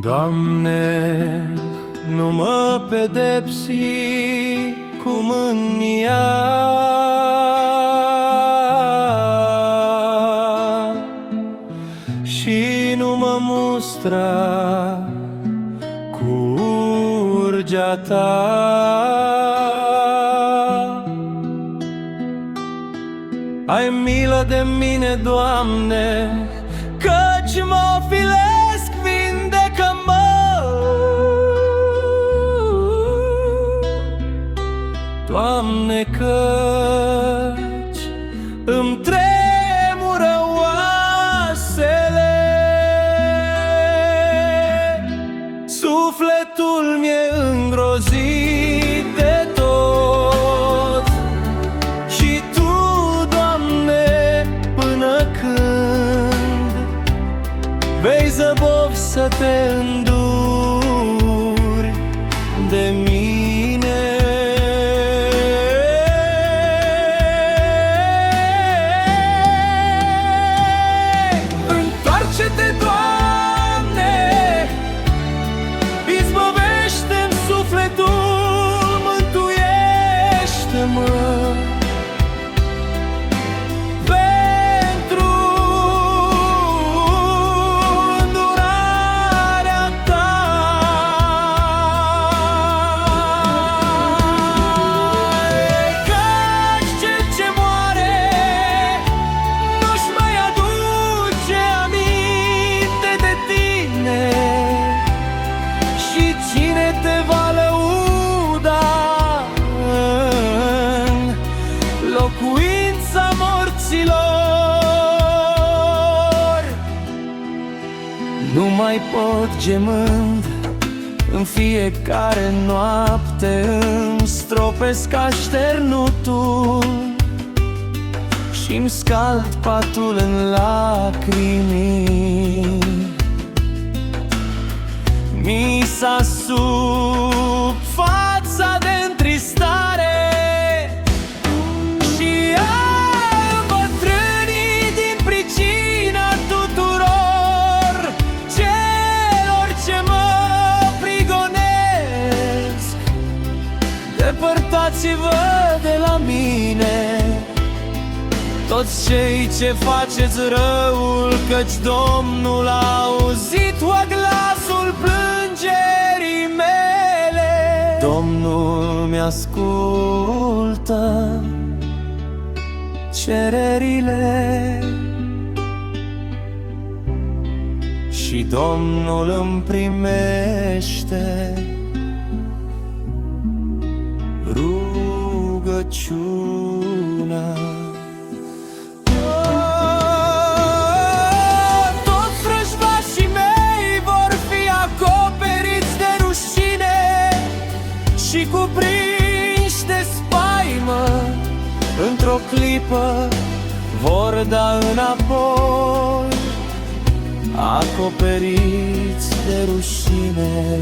Doamne, nu mă pedepsi cu mânia, și nu mă mustra cu urgia ta. Ai milă de mine, Doamne, căci mă ofilesc, vindecă-mă. Doamne, căci îmi tremură oasele, sufletul mi-e îngrozit de tot. Și Tu, Doamne, până când vei zăbovi să te înduri de mine? Întoarce-te, Doamne, izbăvește-mi sufletul, mântuiește-mă. Pentru îndurarea Ta, căci cel ce moare nu-și mai aduce aminte de Tine, și cine Te va lăuda în locuința morților? Nu mai pot, gemând în fiecare noapte, îmi stropesc așternutul și-mi scald patul în lacrimi. Mi s-a sub fața de întristare și am îmbătrânit din pricina tuturor celor ce mă prigonesc. Depărtați-vă de la mine, toți cei ce faceți răul, căci Domnul a auzit glasul plângerii mele. Domnul mi-ascultă cererile și Domnul îmi primește rugăciunea. Și cuprinși de spaimă, într-o clipă vor da înapoi, acoperiți de rușine.